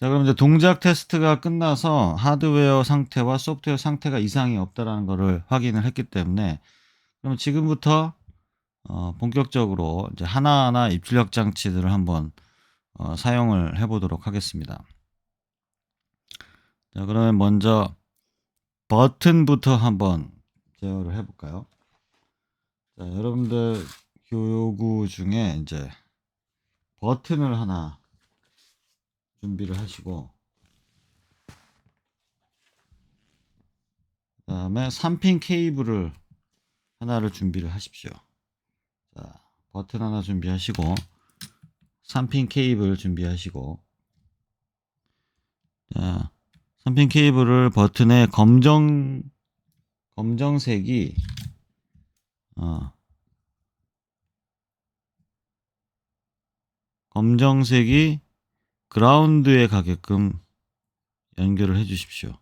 자, 그럼 이제 동작 테스트가 끝나서 하드웨어 상태와 소프트웨어 상태가 이상이 없다라는 것을 확인을 했기 때문에, 그럼 지금부터 본격적으로 이제 하나하나 입출력 장치들을 한번 사용을 해보도록 하겠습니다. 자, 그러면 먼저 버튼부터 한번 제어를 해볼까요? 자, 여러분들 요구 중에 이제 버튼을 하나 준비를 하시고, 그 다음에 3핀 케이블을 하나를 준비를 하십시오. 자, 버튼 하나 준비하시고, 3핀 케이블 준비하시고, 자, 3핀 케이블을 버튼에 검정색이 검정색이 그라운드에 가게끔 연결을 해 주십시오.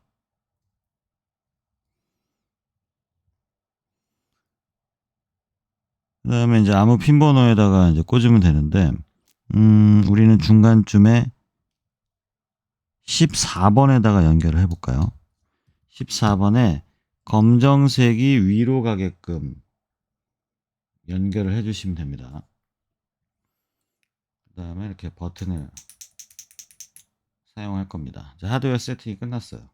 그 다음에 이제 아무 핀 번호에다가 이제 꽂으면 되는데, 우리는 중간쯤에 14번에다가 연결을 해볼까요? 14번에 검정색이 위로 가게끔 연결을 해주시면 됩니다. 그 다음에 이렇게 버튼을 사용할 겁니다. 자, 하드웨어 세팅이 끝났어요.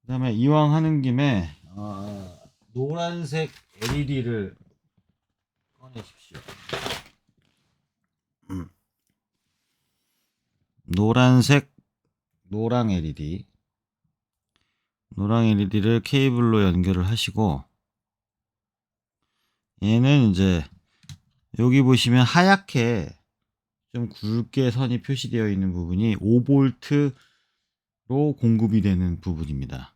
그 다음에 이왕 하는 김에 노란색 LED를 꺼내십시오. 노랑 LED를 케이블로 연결을 하시고, 얘는 이제 여기 보시면 하얗게 좀 굵게 선이 표시되어 있는 부분이 5V로 공급이 되는 부분입니다.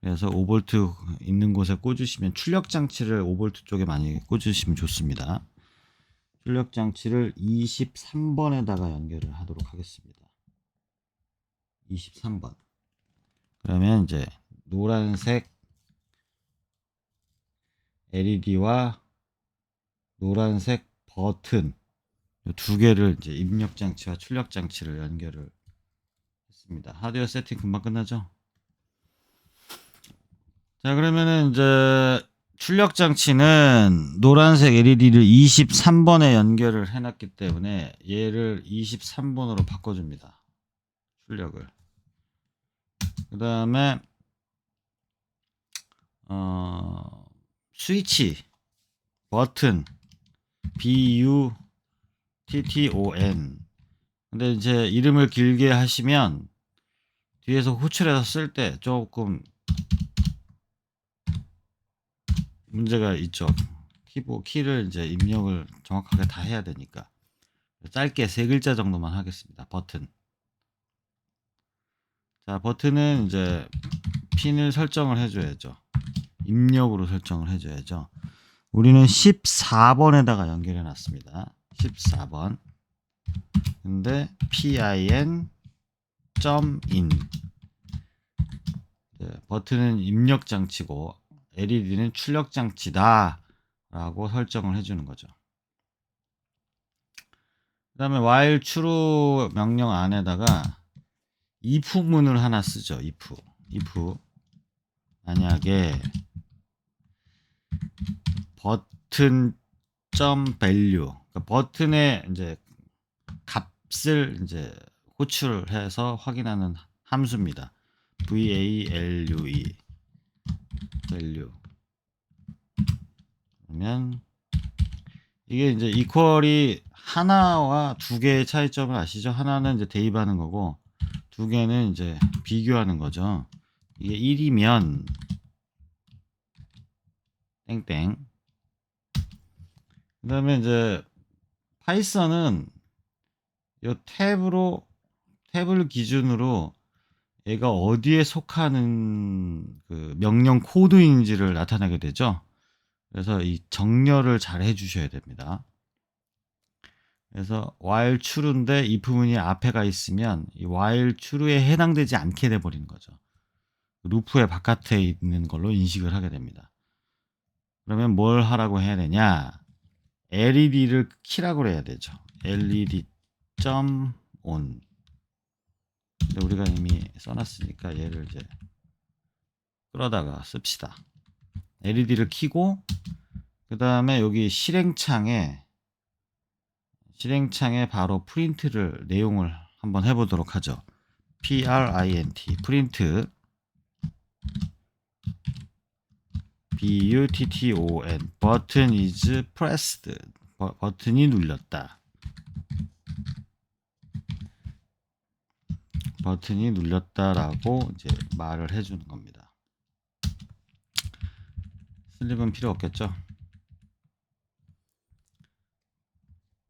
그래서 5V 있는 곳에 꽂으시면, 출력 장치를 5V 쪽에 많이 꽂으시면 좋습니다. 출력 장치를 23번에다가 연결을 하도록 하겠습니다. 23번. 그러면 이제 노란색 LED와 노란색 버튼 두 개를 이제 입력 장치와 출력 장치를 연결을 했습니다. 하드웨어 세팅 금방 끝나죠? 자, 그러면은 이제 출력 장치는 노란색 LED를 23번에 연결을 해놨기 때문에 얘를 23번으로 바꿔줍니다. 출력을. 그 다음에 스위치 버튼 BUTTON. 근데 이제 이름을 길게 하시면 뒤에서 호출해서 쓸 때 조금 문제가 있죠. 키를 이제 입력을 정확하게 다 해야 되니까 짧게 3글자 정도만 하겠습니다. 버튼. 자, 버튼은 이제 핀을 설정을 해줘야죠. 입력으로 설정을 해줘야죠. 우리는 14번에다가 연결해 놨습니다. 14번. 근데 pin.in. 버튼은 입력 장치고 LED는 출력 장치다 라고 설정을 해주는 거죠. 그 다음에 while true 명령 안에다가 if문을 하나 쓰죠. if 만약에 버튼 value, 그러니까 버튼의 이제 값을 이제 호출해서 확인하는 함수입니다. value 그러면 이게 이제 이퀄이 하나와 두 개의 차이점을 아시죠? 하나는 이제 대입하는 거고 두 개는 이제 비교하는 거죠. 이게 1이면 땡땡. 그 다음에 이제 파이썬은 이 탭을 기준으로 얘가 어디에 속하는 그 명령 코드인지를 나타내게 되죠. 그래서 이 정렬을 잘 해주셔야 됩니다. 그래서 while true인데 if문이 앞에가 있으면 이 while true에 해당되지 않게 돼버리는 거죠. 루프의 바깥에 있는 걸로 인식을 하게 됩니다. 그러면 뭘 하라고 해야 되냐? LED를 키라고 해야 되죠. LED.on. 근데 우리가 이미 써놨으니까 얘를 이제 끌어다가 씁시다. LED를 켜고 그 다음에 여기 실행창에 바로 프린트를 내용을 한번 해보도록 하죠. print 프린트 button button is pressed 버튼이 눌렸다. 버튼이 눌렸다라고 이제 말을 해주는 겁니다. 슬립은 필요 없겠죠.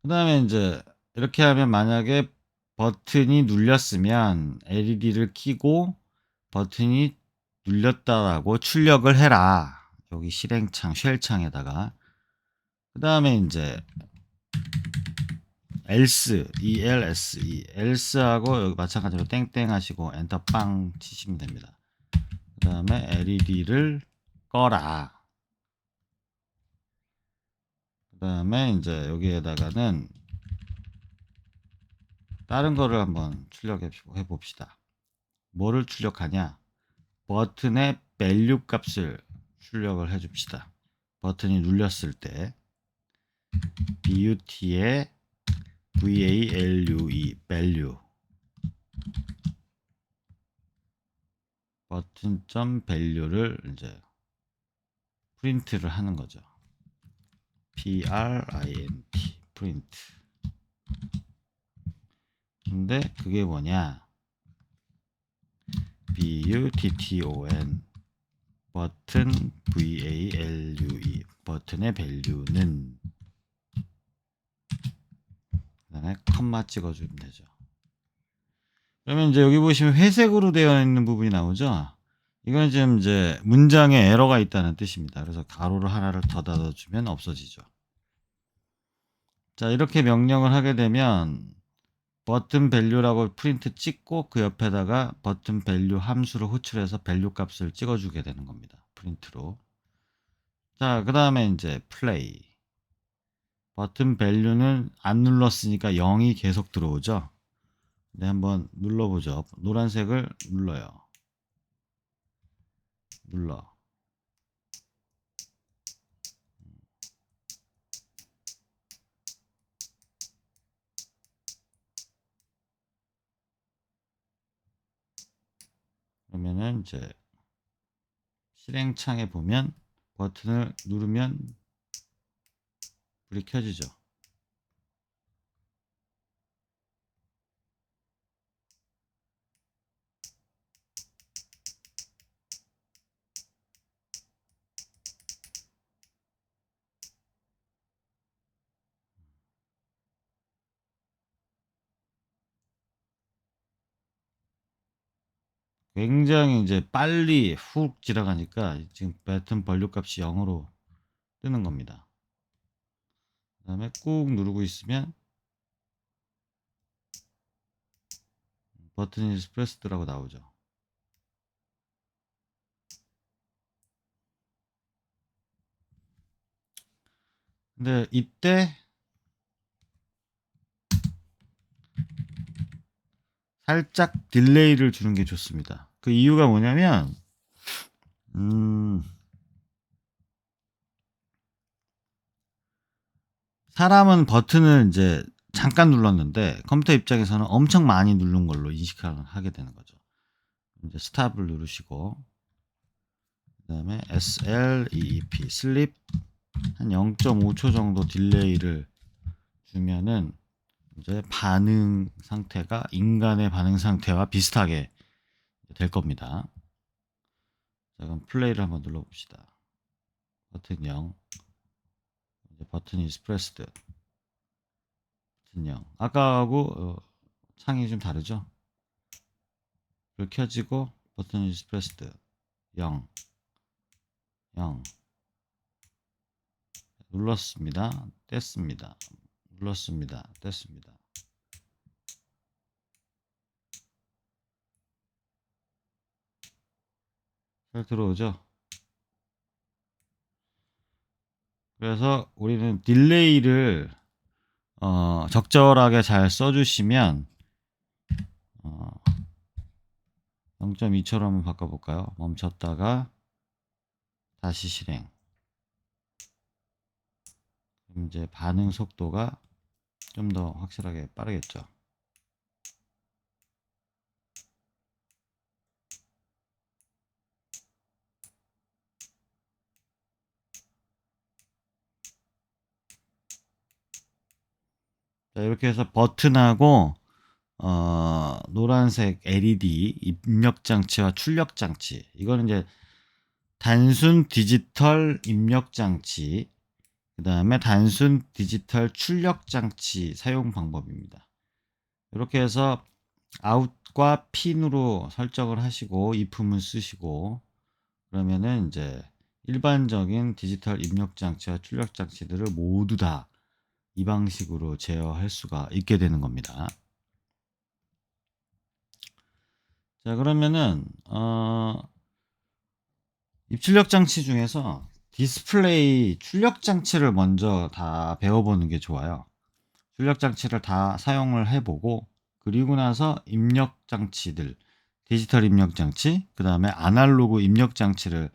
그 다음에 이제 이렇게 하면 만약에 버튼이 눌렸으면 LED를 켜고 버튼이 눌렸다라고 출력을 해라. 여기 실행창, 쉘창에다가. 그 다음에 이제 else, else하고 여기 마찬가지로 땡땡 하시고 엔터 빵 치시면 됩니다. 그 다음에 LED를 꺼라. 그 다음에 이제 여기에다가는 다른 거를 한번 출력해 봅시다. 뭐를 출력하냐? 버튼의 value 값을 출력을 해 줍시다. 버튼이 눌렸을 때 but의 value value 버튼 value를 이제 프린트를 하는 거죠. print 프린트. 근데 그게 뭐냐? button 버튼 value 버튼의 value는 그다음에 컴마 찍어주면 되죠. 그러면 이제 여기 보시면 회색으로 되어 있는 부분이 나오죠. 이건 지금 이제 문장에 에러가 있다는 뜻입니다. 그래서 가로를 하나를 더 닫아주면 없어지죠. 자, 이렇게 명령을 하게 되면 버튼 밸류라고 프린트 찍고 그 옆에다가 버튼 밸류 함수를 호출해서 밸류 값을 찍어주게 되는 겁니다. 프린트로. 자, 그 다음에 이제 플레이. 버튼 밸류는 안 눌렀으니까 0이 계속 들어오죠. 네, 한번 눌러보죠. 노란색을 눌러요. 눌러. 그러면은 이제 실행창에 보면 버튼을 누르면 불이 켜지죠. 굉장히 이제 빨리 훅 지나가니까 지금 버튼 밸류 값이 0으로 뜨는 겁니다. 그 다음에 꾹 누르고 있으면 버튼이 프레스드라고 나오죠. 근데 이때 살짝 딜레이를 주는 게 좋습니다. 그 이유가 뭐냐면 사람은 버튼을 이제 잠깐 눌렀는데 컴퓨터 입장에서는 엄청 많이 누른 걸로 인식하게 되는 거죠. 이제 스탑을 누르시고 그 다음에 SLEEP 슬립 한 0.5초 정도 딜레이를 주면은 이제 반응 상태가 인간의 반응 상태와 비슷하게 될 겁니다. 자, 그럼 플레이를 한번 눌러봅시다. 버튼 0. 이제 버튼이 pressed. 버튼 0. 아까하고 창이 좀 다르죠? 불 켜지고 버튼이 pressed. 0. 0. 눌렀습니다. 뗐습니다. 눌렀습니다. 뗐습니다. 잘 들어오죠? 그래서 우리는 딜레이를 적절하게 잘 써주시면 0.2초로 한번 바꿔볼까요? 멈췄다가 다시 실행. 그럼 이제 반응 속도가 좀 더 확실하게 빠르겠죠. 자, 이렇게 해서 버튼하고 노란색 LED 입력 장치와 출력 장치, 이거는 이제 단순 디지털 입력 장치, 그 다음에 단순 디지털 출력 장치 사용 방법입니다. 이렇게 해서 아웃과 핀으로 설정을 하시고 이품을 쓰시고, 그러면은 이제 일반적인 디지털 입력 장치와 출력 장치들을 모두 다 이 방식으로 제어할 수가 있게 되는 겁니다. 자, 그러면은 입출력 장치 중에서 디스플레이 출력 장치를 먼저 다 배워보는 게 좋아요. 출력 장치를 다 사용을 해보고, 그리고 나서 입력 장치들, 디지털 입력 장치, 그 다음에 아날로그 입력 장치를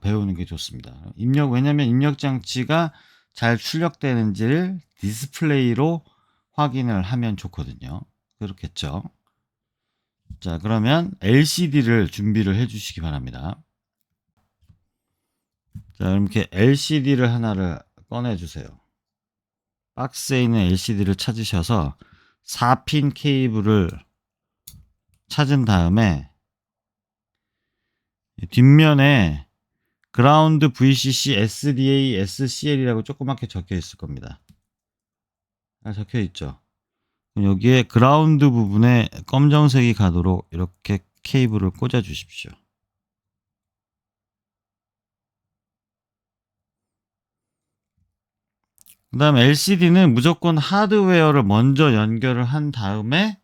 배우는 게 좋습니다. 왜냐면 입력 장치가 잘 출력되는지를 디스플레이로 확인을 하면 좋거든요. 그렇겠죠. 자, 그러면 LCD를 준비를 해 주시기 바랍니다. 자, 이렇게 LCD를 하나를 꺼내 주세요. 박스에 있는 LCD를 찾으셔서 4핀 케이블을 찾은 다음에 뒷면에 그라운드 VCC SDA SCL이라고 조그맣게 적혀 있을 겁니다. 적혀 있죠. 여기에 그라운드 부분에 검정색이 가도록 이렇게 케이블을 꽂아 주십시오. 그 다음에 LCD는 무조건 하드웨어를 먼저 연결을 한 다음에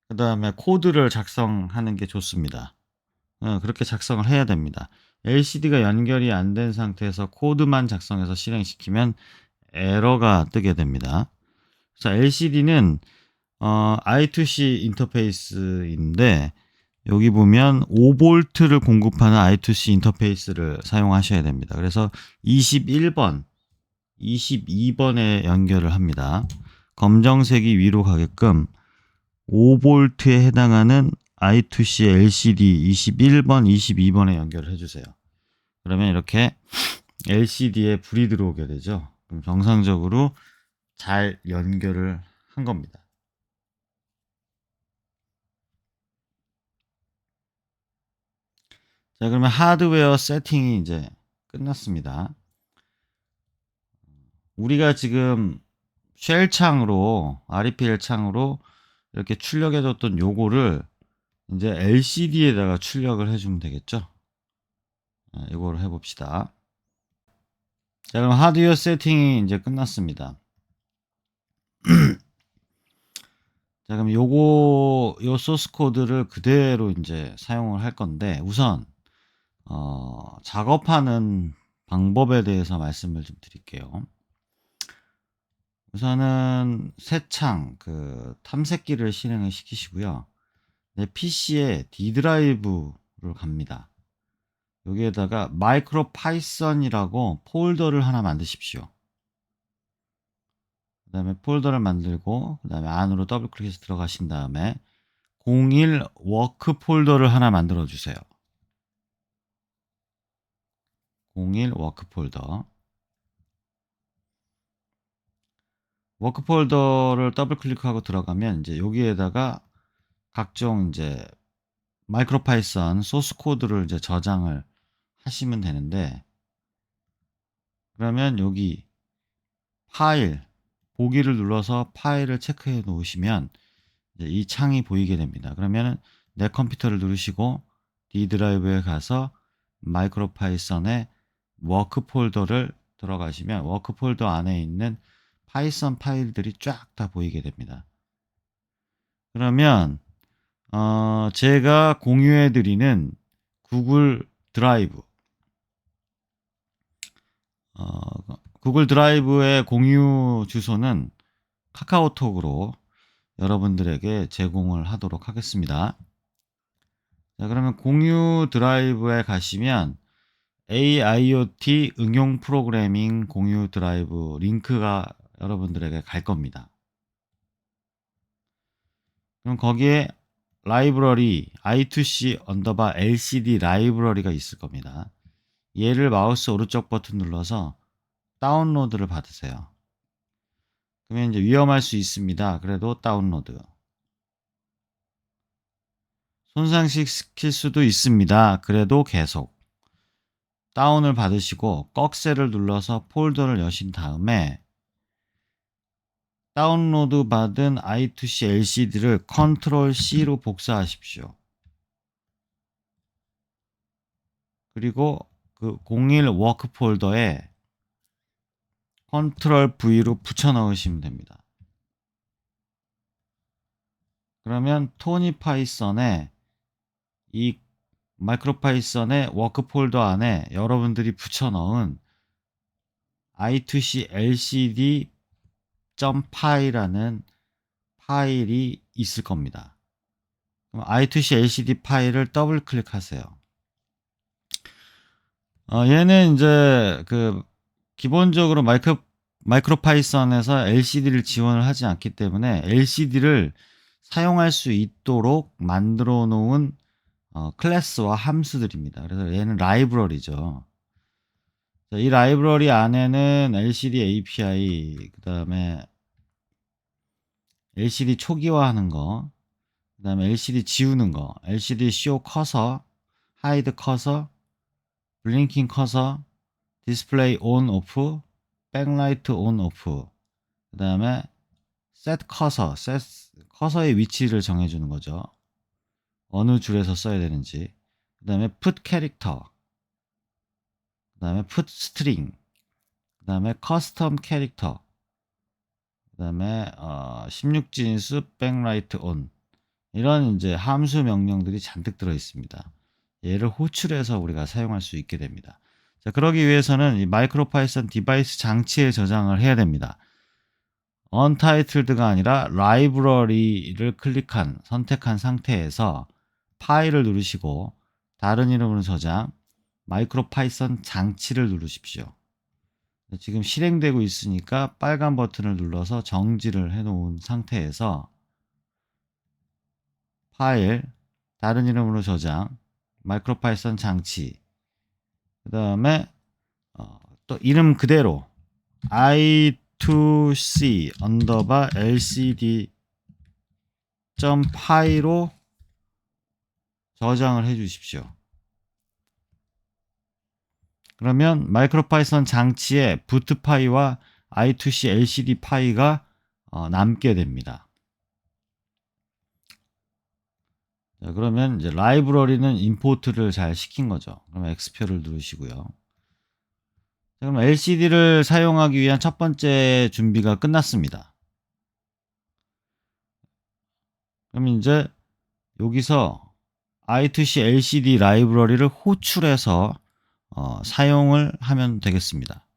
그 다음에 코드를 작성하는 게 좋습니다. 그렇게 작성을 해야 됩니다. LCD가 연결이 안 된 상태에서 코드만 작성해서 실행시키면 에러가 뜨게 됩니다. 그래서 LCD는 I2C 인터페이스인데, 여기 보면 5V를 공급하는 I2C 인터페이스를 사용하셔야 됩니다. 그래서 21번, 22번에 연결을 합니다. 검정색이 위로 가게끔 5V에 해당하는 I2C LCD 21번, 22번에 연결을 해주세요. 그러면 이렇게 LCD에 불이 들어오게 되죠. 그럼 정상적으로 잘 연결을 한 겁니다. 자, 그러면 하드웨어 세팅이 이제 끝났습니다. 우리가 지금 쉘 창으로, REPL 창으로 이렇게 출력해줬던 요거를 이제 LCD에다가 출력을 해주면 되겠죠. 이거를 해봅시다. 자, 그럼 하드웨어 세팅이 이제 끝났습니다. 자, 그럼 요 소스 코드를 그대로 이제 사용을 할 건데, 우선 작업하는 방법에 대해서 말씀을 좀 드릴게요. 우선은 새 창 탐색기를 실행을 시키시고요. 내 PC에 D 드라이브를 갑니다. 여기에다가 마이크로 파이썬이라고 폴더를 하나 만드십시오. 그 다음에 폴더를 만들고, 그 다음에 안으로 더블 클릭해서 들어가신 다음에 01 워크 폴더를 하나 만들어 주세요. 01 워크 폴더. 워크 폴더를 더블 클릭하고 들어가면 이제 여기에다가 각종 이제 마이크로 파이썬 소스 코드를 이제 저장을 하시면 되는데, 그러면 여기 파일 보기를 눌러서 파일을 체크해 놓으시면 이제 이 창이 보이게 됩니다. 그러면 내 컴퓨터를 누르시고 D 드라이브에 가서 마이크로 파이썬의 워크 폴더를 들어가시면 워크 폴더 안에 있는 파이썬 파일들이 쫙 다 보이게 됩니다. 그러면 제가 공유해 드리는 구글 드라이브, 구글 드라이브의 공유 주소는 카카오톡으로 여러분들에게 제공을 하도록 하겠습니다. 자, 그러면 공유 드라이브에 가시면 AIoT 응용 프로그래밍 공유 드라이브 링크가 여러분들에게 갈 겁니다. 그럼 거기에 라이브러리 i2c 언더바 lcd 라이브러리가 있을 겁니다. 얘를 마우스 오른쪽 버튼 눌러서 다운로드를 받으세요. 그러면 이제 위험할 수 있습니다. 그래도 다운로드. 손상시킬 수도 있습니다. 그래도 계속. 다운을 받으시고 꺽쇠를 눌러서 폴더를 여신 다음에 다운로드 받은 i2c LCD를 컨트롤 C로 복사하십시오. 그리고 그 01 워크 폴더에 컨트롤 V로 붙여 넣으시면 됩니다. 그러면 토니 파이썬에 이 마이크로 파이썬의 워크 폴더 안에 여러분들이 붙여 넣은 i2c lcd.py라는 파일이 있을 겁니다. 그럼 i2c lcd 파일을 더블 클릭하세요. 얘는 이제 그 기본적으로 마이크로 파이썬에서 LCD를 지원을 하지 않기 때문에 LCD를 사용할 수 있도록 만들어 놓은 클래스와 함수들입니다. 그래서 얘는 라이브러리죠. 자, 이 라이브러리 안에는 LCD API, 그 다음에 LCD 초기화하는 거, 그 다음에 LCD 지우는 거, LCD show 커서, hide 커서, 블링킹 커서, 디스플레이 온 오프, 백라이트 온 오프, 그 다음에 set 커서의 위치를 정해주는 거죠. 어느 줄에서 써야 되는지. 그 다음에 put 캐릭터, 그 다음에 put string, 그 다음에 custom 캐릭터, 그 다음에 16진수 백라이트 온, 이런 이제 함수 명령들이 잔뜩 들어 있습니다. 얘를 호출해서 우리가 사용할 수 있게 됩니다. 자, 그러기 위해서는 이 마이크로 파이썬 디바이스 장치에 저장을 해야 됩니다. untitled가 아니라 라이브러리를 선택한 상태에서 파일을 누르시고 다른 이름으로 저장, 마이크로 파이썬 장치를 누르십시오. 지금 실행되고 있으니까 빨간 버튼을 눌러서 정지를 해 놓은 상태에서 파일, 다른 이름으로 저장, 마이크로 파이썬 장치, 그 다음에 또 이름 그대로 i2c 언더바 lcd.py로 저장을 해 주십시오. 그러면 마이크로 파이썬 장치에 부트파이와 i2c lcd 파이가 남게 됩니다. 자, 그러면 이제 라이브러리는 임포트를 잘 시킨 거죠. 그러면 X표를 누르시고요. 자, 그럼 LCD를 사용하기 위한 첫 번째 준비가 끝났습니다. 그럼 이제 여기서 i2c LCD 라이브러리를 호출해서 사용을 하면 되겠습니다.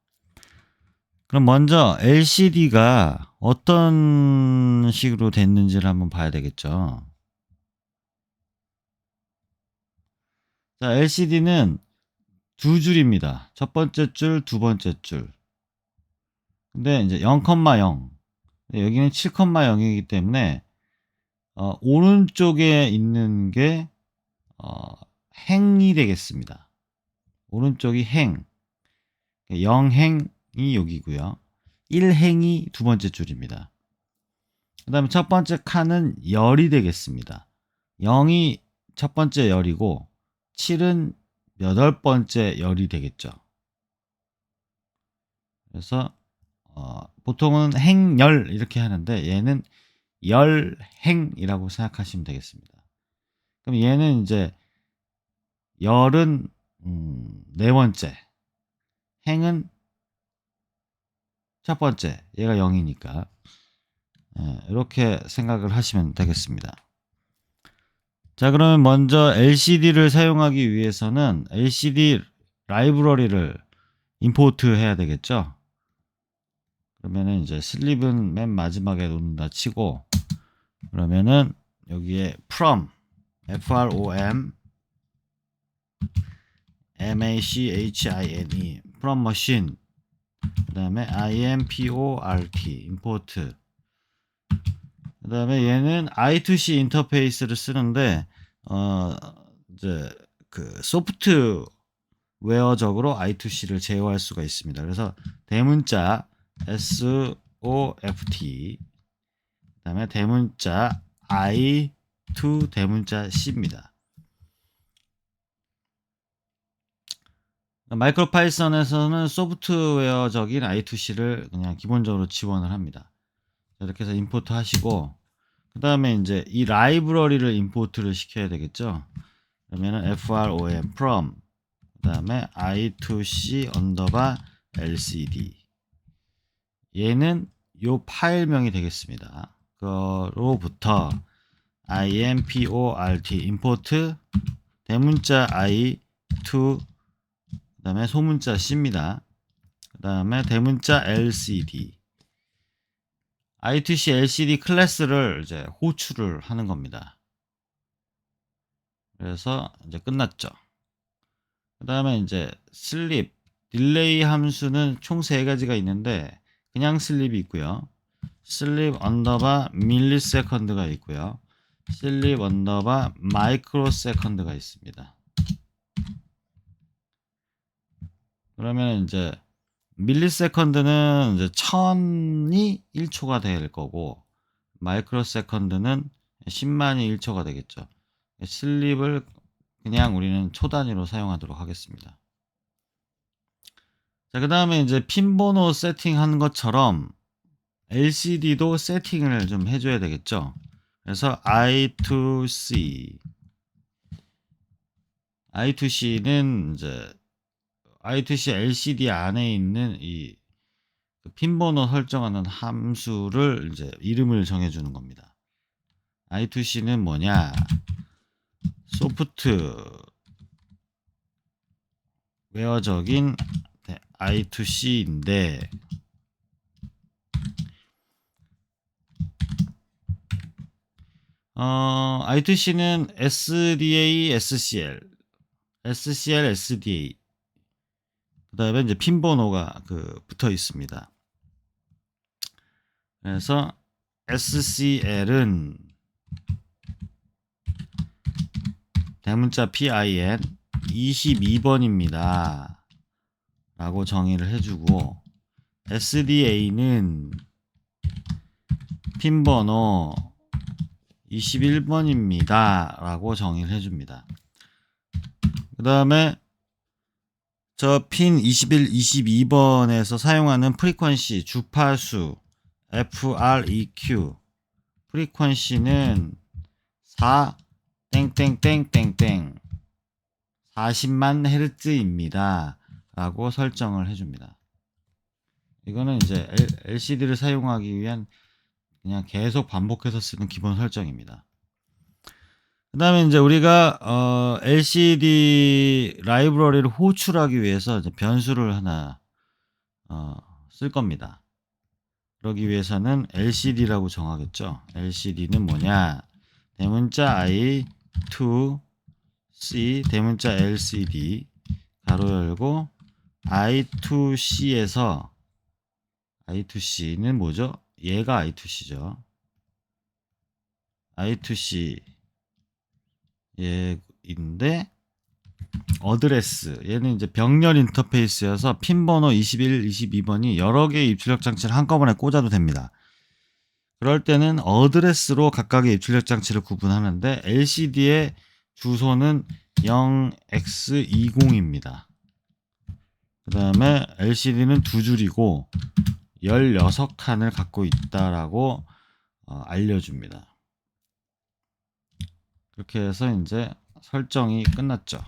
그럼 먼저 LCD가 어떤 식으로 됐는지를 한번 봐야 되겠죠. 자, LCD는 두 줄입니다. 첫 번째 줄, 두 번째 줄. 근데 이제 0,0. 여기는 7,0이기 때문에 오른쪽에 있는 게 행이 되겠습니다. 오른쪽이 행. 0행이 여기고요. 1행이 두 번째 줄입니다. 그 다음에 첫 번째 칸은 열이 되겠습니다. 0이 첫 번째 열이고 7은 여덟 번째 열이 되겠죠. 그래서 보통은 행열 이렇게 하는데 얘는 열행이라고 생각하시면 되겠습니다. 그럼 얘는 이제 열은 네 번째, 행은 첫 번째, 얘가 0이니까 이렇게 생각을 하시면 되겠습니다. 자, 그러면 먼저 LCD를 사용하기 위해서는 LCD 라이브러리를 임포트 해야 되겠죠. 그러면은 이제 슬립은 맨 마지막에 놓는다 치고, 그러면은 여기에 from machine from machine, 그 다음에 import import, 그 다음에 얘는 I2C 인터페이스를 쓰는데 이제 그 소프트웨어적으로 I2C를 제어할 수가 있습니다. 그래서 대문자 SOFT, 그 다음에 대문자 I2 대문자 C입니다. 마이크로 파이썬에서는 소프트웨어적인 I2C를 그냥 기본적으로 지원을 합니다. 이렇게 해서 임포트 하시고, 그 다음에 이제 이 라이브러리를 임포트를 시켜야 되겠죠. 그러면은 from 그 다음에 I2C _lcd, 얘는 요 파일명이 되겠습니다. 그로부터 import import 대문자 I2 그 다음에 소문자 C입니다. 그 다음에 대문자 LCD, I2C LCD 클래스를 이제 호출을 하는 겁니다. 그래서 이제 끝났죠. 그 다음에 이제 슬립, 딜레이 함수는 총 3가지가 있는데, 그냥 슬립이 있고요. 슬립 언더바 밀리세컨드가 있고요. 슬립 언더바 마이크로세컨드가 있습니다. 그러면 이제 밀리세컨드는 이제 1000이 1초가 될 거고, 마이크로세컨드는 10만이 1초가 되겠죠. 슬립을 그냥 우리는 초 단위로 사용하도록 하겠습니다. 자, 그 다음에 이제 핀 번호 세팅하는 것처럼 LCD도 세팅을 좀 해줘야 되겠죠. 그래서 I2C는 이제 I2C LCD 안에 있는 이 핀 번호 설정하는 함수를 이제 이름을 정해주는 겁니다. I2C는 뭐냐? 소프트웨어적인 I2C인데, I2C는 SDA, SCL, SDA, 그 다음에 이제 핀 번호가 붙어 있습니다. 그래서 SCL은 대문자 PIN 22번입니다 라고 정의를 해주고, SDA는 핀 번호 21번입니다 라고 정의를 해줍니다. 그 다음에 저 핀 21, 22번에서 사용하는 프리퀀시 주파수 FREQ, 프리퀀시는 4 땡땡땡땡땡 40만 헤르츠입니다 라고 설정을 해줍니다. 이거는 이제 LCD를 사용하기 위한 그냥 계속 반복해서 쓰는 기본 설정입니다. 그 다음에 이제 우리가 LCD 라이브러리를 호출하기 위해서 이제 변수를 하나 쓸 겁니다. 그러기 위해서는 LCD라고 정하겠죠. LCD는 뭐냐? 대문자 I2C 대문자 LCD 가로 열고, I2C에서 I2C는 뭐죠? 얘가 I2C죠. I2C 얘인데, 어드레스 얘는 이제 병렬 인터페이스여서 핀 번호 21, 22번이 여러 개의 입출력 장치를 한꺼번에 꽂아도 됩니다. 그럴 때는 어드레스로 각각의 입출력 장치를 구분하는데, LCD의 주소는 0x20입니다. 그 다음에 LCD는 2줄이고 16칸을 갖고 있다라고 알려줍니다. 그렇게 해서 이제 설정이 끝났죠.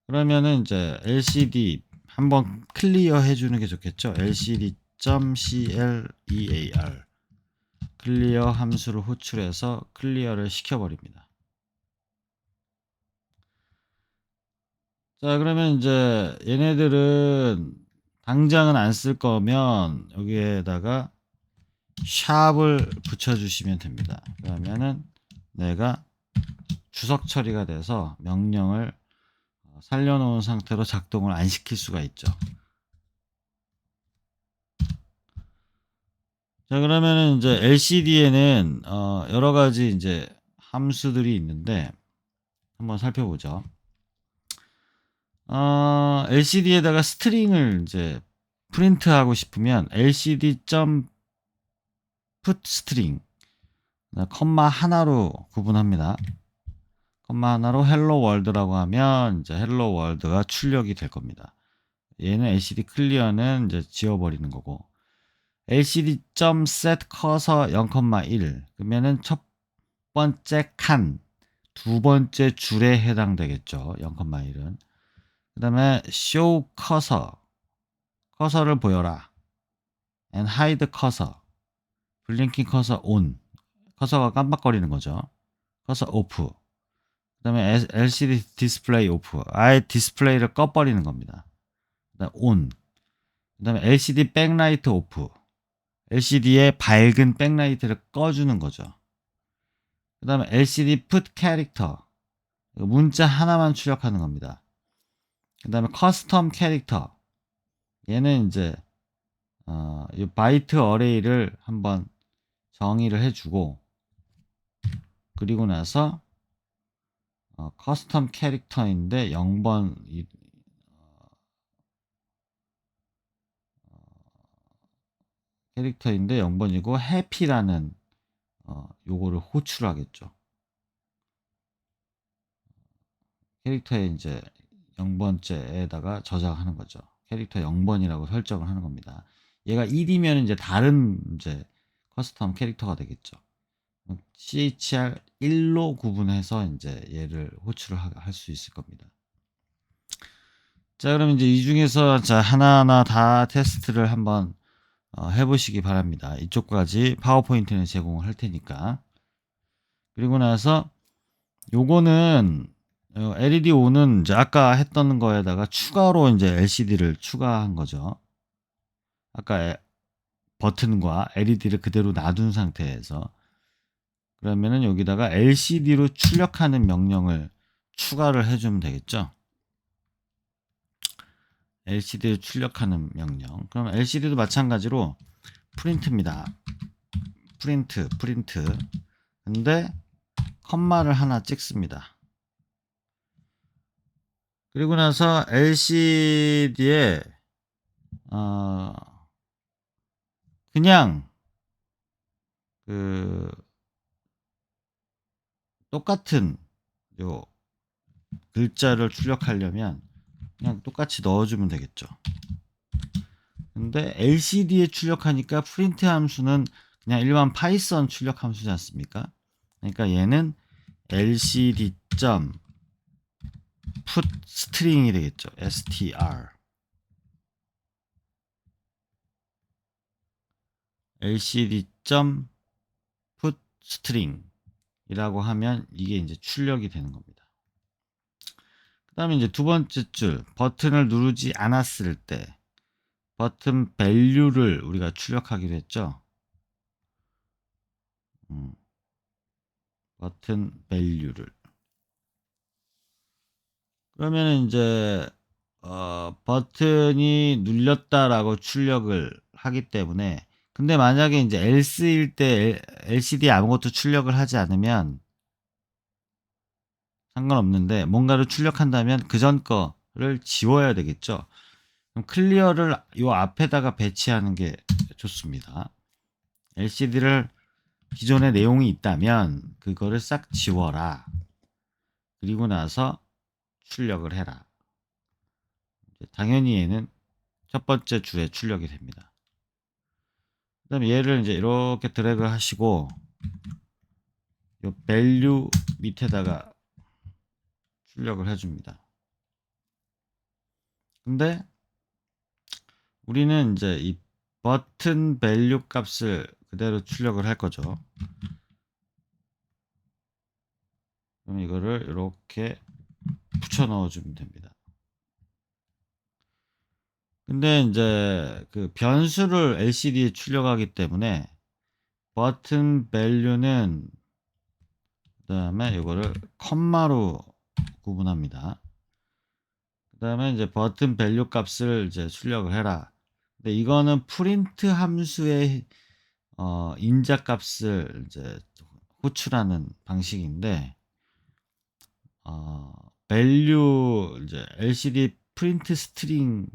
그러면은 이제 LCD 한번 클리어 해주는 게 좋겠죠. lcd.clear 클리어 함수를 호출해서 클리어를 시켜버립니다. 자, 그러면 이제 얘네들은 당장은 안 쓸 거면 여기에다가 샵을 붙여주시면 됩니다. 그러면은 내가 주석 처리가 돼서 명령을 살려놓은 상태로 작동을 안 시킬 수가 있죠. 자, 그러면은 이제 LCD에는 여러 가지 이제 함수들이 있는데 한번 살펴보죠. LCD에다가 스트링을 이제 프린트하고 싶으면 lcd.putString 컴마 하나로 구분합니다. 컴마 하나로 헬로 월드라고 하면 이제 헬로 월드가 출력이 될 겁니다. 얘는 LCD 클리어는 이제 지워버리는 거고, lcd.setCursor 0,1 그러면은 첫 번째 칸, 두 번째 줄에 해당되겠죠. 0,1은. 그 다음에 show cursor, 커서를 보여라. and hide cursor, blinking cursor on, 커서가 깜빡거리는 거죠. 커서 off. 그 다음에 LCD display off, 아예 디스플레이를 꺼버리는 겁니다. 그 다음 on. 그 다음에 LCD backlight off, LCD의 밝은 백라이트를 꺼주는 거죠. 그 다음에 LCD put character, 문자 하나만 출력하는 겁니다. 그 다음에 custom character, 얘는 이제 이 바이트 어레이를 한번 정의를 해주고, 그리고 나서 custom character인데 0번 캐릭터인데 0번이고 happy라는 요거를 호출하겠죠. 캐릭터에 이제 0번째에다가 저장하는 거죠. 캐릭터 0번이라고 설정을 하는 겁니다. 얘가 1이면 이제 다른 이제 커스텀 캐릭터가 되겠죠. CHR 1로 구분해서 이제 얘를 호출을 할 수 있을 겁니다. 자, 그럼 이제 이 중에서 자 하나하나 다 테스트를 한번 해보시기 바랍니다. 이쪽까지 파워포인트는 제공을 할 테니까. 그리고 나서 요거는 LED O는 이제 아까 했던 거에다가 추가로 이제 LCD를 추가한 거죠. 아까 버튼과 LED를 그대로 놔둔 상태에서, 그러면은 여기다가 LCD로 출력하는 명령을 추가를 해주면 되겠죠. LCD를 출력하는 명령. 그럼 LCD도 마찬가지로 프린트입니다. 프린트. 근데 컴마를 하나 찍습니다. 그리고 나서 LCD에 그냥 그 똑같은 요 글자를 출력하려면 그냥 똑같이 넣어주면 되겠죠. 근데 LCD에 출력하니까 프린트 함수는 그냥 일반 파이썬 출력 함수지 않습니까? 그러니까 얘는 lcd.putString이 되겠죠. str. lcd.putString 이라고 하면 이게 이제 출력이 되는 겁니다. 그 다음에 이제 두 번째 줄, 버튼을 누르지 않았을 때 버튼 밸류를 우리가 출력하기로 했죠. 버튼 밸류를. 그러면 이제 버튼이 눌렸다라고 출력을 하기 때문에, 근데 만약에 이제 else일 때 LCD에 아무것도 출력을 하지 않으면 상관없는데, 뭔가를 출력한다면 그 전 거를 지워야 되겠죠. 그럼 클리어를 요 앞에다가 배치하는 게 좋습니다. LCD를 기존에 내용이 있다면 그거를 싹 지워라. 그리고 나서 출력을 해라. 당연히 얘는 첫 번째 줄에 출력이 됩니다. 그 다음에 얘를 이제 이렇게 드래그 하시고 요 밸류 밑에다가 출력을 해줍니다. 근데 우리는 이제 이 버튼 밸류 값을 그대로 출력을 할 거죠. 그럼 이거를 이렇게 붙여 넣어주면 됩니다. 근데 이제 그 변수를 LCD에 출력하기 때문에 버튼 밸류는 그 다음에 이거를 컴마로 구분합니다. 그다음에 이제 버튼 밸류 값을 이제 출력을 해라. 근데 이거는 프린트 함수의 인자 값을 이제 호출하는 방식인데 밸류 이제 LCD 프린트 스트링에는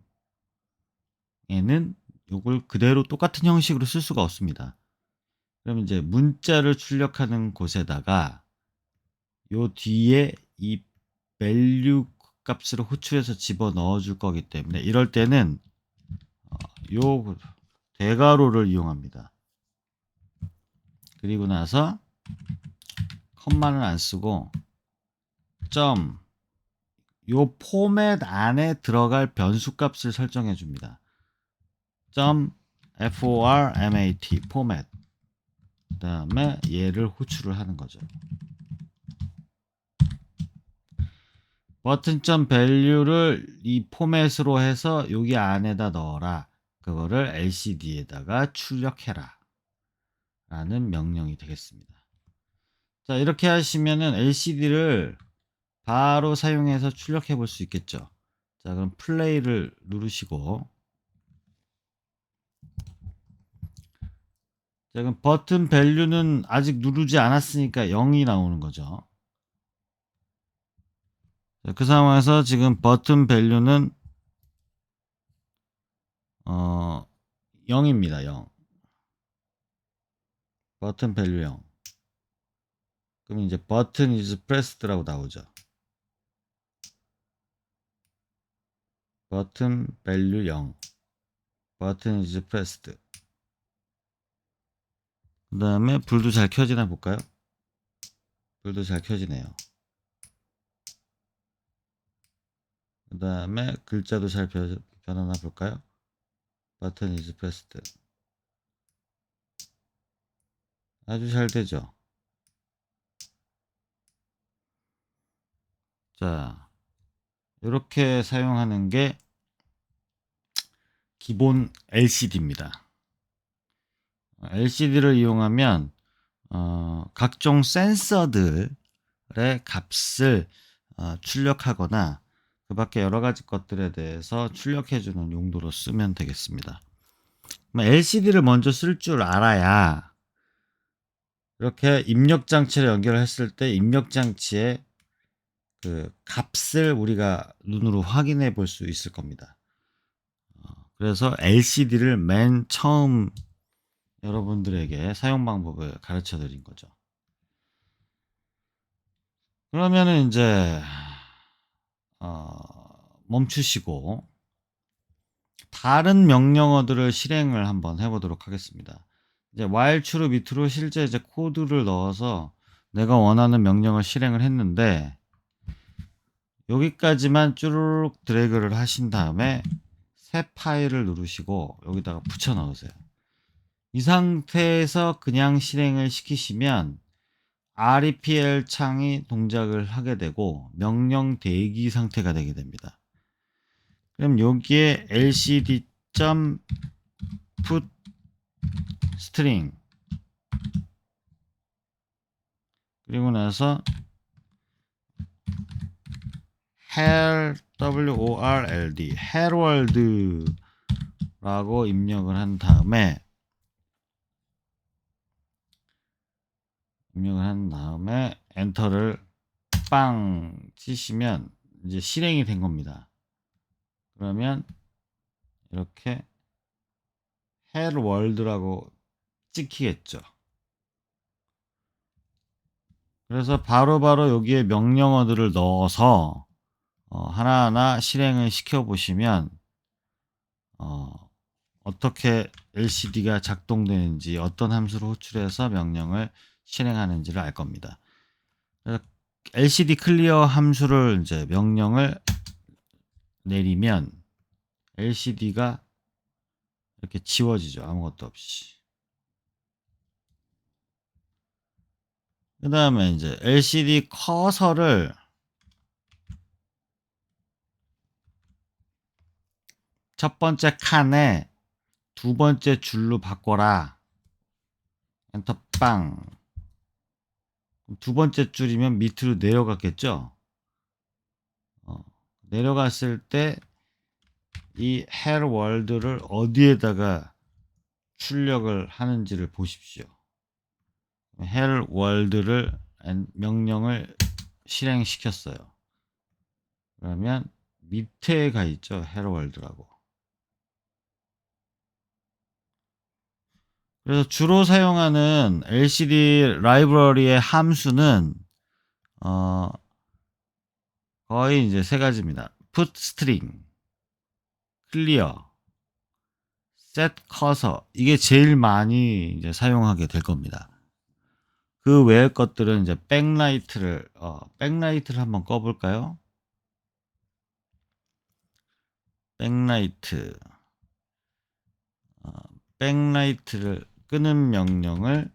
요걸 그대로 똑같은 형식으로 쓸 수가 없습니다. 그럼 이제 문자를 출력하는 곳에다가 요 뒤에 이 밸류 값을 호출해서 집어 넣어 줄 거기 때문에 이럴 때는 요 대괄호를 이용합니다. 그리고 나서 컴마는 안 쓰고 점 요 포맷 안에 들어갈 변수 값을 설정해 줍니다. 점 format 포맷 그 다음에 얘를 호출을 하는 거죠. 버튼점 밸류를 이 포맷으로 해서 여기 안에다 넣어라. 그거를 LCD에다가 출력해라. 라는 명령이 되겠습니다. 자, 이렇게 하시면은 LCD를 바로 사용해서 출력해 볼 수 있겠죠. 자, 그럼 플레이를 누르시고 자, 그럼 버튼 밸류는 아직 누르지 않았으니까 0이 나오는 거죠. 자, 그 상황에서 지금 버튼 밸류는 0입니다. 0. 버튼 밸류 0. 그럼 이제 버튼 is pressed라고 나오죠. 버튼 밸류 0. 버튼 is pressed. 그 다음에 불도 잘 켜지나 볼까요? 불도 잘 켜지네요. 그 다음에 글자도 잘 변하나 볼까요? 버튼 is pressed. 아주 잘 되죠. 자, 이렇게 사용하는 게 기본 LCD입니다. LCD를 이용하면 각종 센서들의 값을 출력하거나 그 밖에 여러 가지 것들에 대해서 출력해주는 용도로 쓰면 되겠습니다. LCD를 먼저 쓸 줄 알아야 이렇게 입력 장치를 연결했을 때 입력 장치의 그 값을 우리가 눈으로 확인해 볼 수 있을 겁니다. 그래서 LCD를 맨 처음 여러분들에게 사용 방법을 가르쳐 드린 거죠. 그러면은 이제 멈추시고 다른 명령어들을 실행을 한번 해보도록 하겠습니다. 이제 while true 밑으로 실제 이제 코드를 넣어서 내가 원하는 명령을 실행을 했는데 여기까지만 쭈르륵 드래그를 하신 다음에 새 파일을 누르시고 여기다가 붙여 넣으세요. 이 상태에서 그냥 실행을 시키시면 REPL 창이 동작을 하게 되고 명령 대기 상태가 되게 됩니다. 그럼 여기에 lcd.put string 그리고 나서 world herald라고 입력을 한 다음에 엔터를 빵 치시면 이제 실행이 된 겁니다. 그러면 이렇게 herald라고 찍히겠죠. 그래서 바로바로 여기에 명령어들을 넣어서 하나하나 실행을 시켜 보시면 어떻게 LCD가 작동되는지 어떤 함수를 호출해서 명령을 실행하는지를 알 겁니다. 그래서 LCD 클리어 함수를 이제 명령을 내리면 LCD가 이렇게 지워지죠. 아무것도 없이. 그 다음에 이제 LCD 커서를 첫 번째 칸에 두 번째 줄로 바꿔라. 엔터 빵. 두 번째 줄이면 밑으로 내려갔겠죠. 내려갔을 때 이 헬 월드를 어디에다가 출력을 하는지를 보십시오. 헬 월드를 명령을 실행시켰어요. 그러면 밑에 가 있죠. 헬 월드라고. 그래서 주로 사용하는 LCD 라이브러리의 함수는 거의 이제 세 가지입니다. put string, clear, set cursor. 이게 제일 많이 이제 사용하게 될 겁니다. 그 외의 것들은 이제 백라이트를 한번 꺼볼까요? 백라이트, 백라이트를 끄는 명령을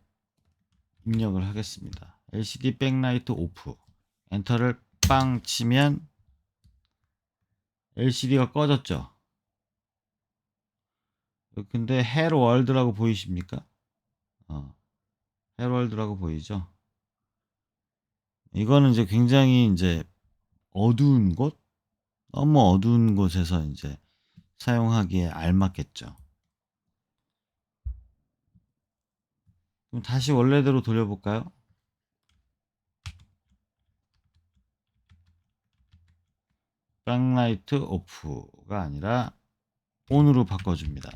입력을 하겠습니다. LCD 백라이트 오프. 엔터를 빵 치면 LCD가 꺼졌죠. 근데 헬 월드라고 보이십니까? 헬 월드라고 보이죠? 이거는 이제 굉장히 이제 어두운 곳, 너무 어두운 곳에서 이제 사용하기에 알맞겠죠. 그럼 다시 원래대로 돌려볼까요? 백라이트 오프가 아니라 ON으로 바꿔줍니다.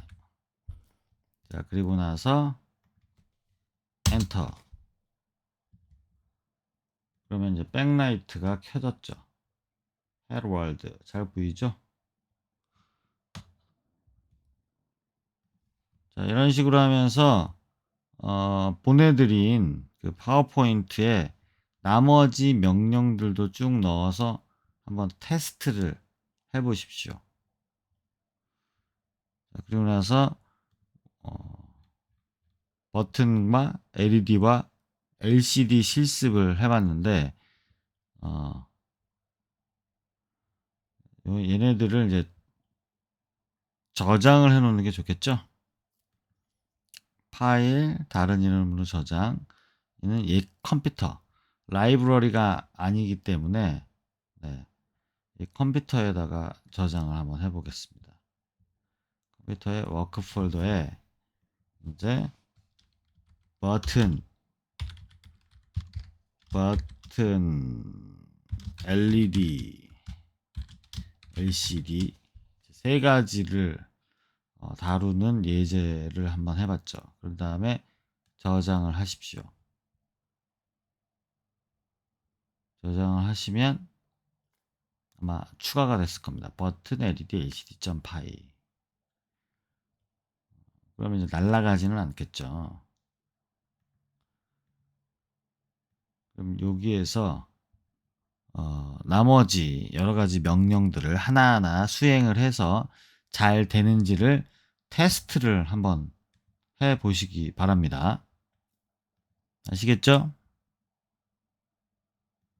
자, 그리고 나서 엔터. 그러면 이제 백라이트가 켜졌죠. 헬 월드 잘 보이죠? 자, 이런 식으로 하면서 보내드린 그 파워포인트에 나머지 명령들도 쭉 넣어서 한번 테스트를 해보십시오. 자, 그리고 나서 버튼과 LED와 LCD 실습을 해봤는데 얘네들을 이제 저장을 해놓는 게 좋겠죠. 파일 다른 이름으로 저장. 얘는 옛 컴퓨터 라이브러리가 아니기 때문에 이 컴퓨터에다가 저장을 한번 해보겠습니다. 컴퓨터의 워크 폴더에 이제 버튼 LED LCD 세 가지를 다루는 예제를 한번 해봤죠. 그 다음에 저장을 하십시오. 저장을 하시면 아마 추가가 됐을 겁니다. 버튼 LED LCD.py. 그러면 이제 날아가지는 않겠죠. 그럼 여기에서 나머지 여러 가지 명령들을 하나하나 수행을 해서 잘 되는지를 테스트를 한번 해 보시기 바랍니다. 아시겠죠?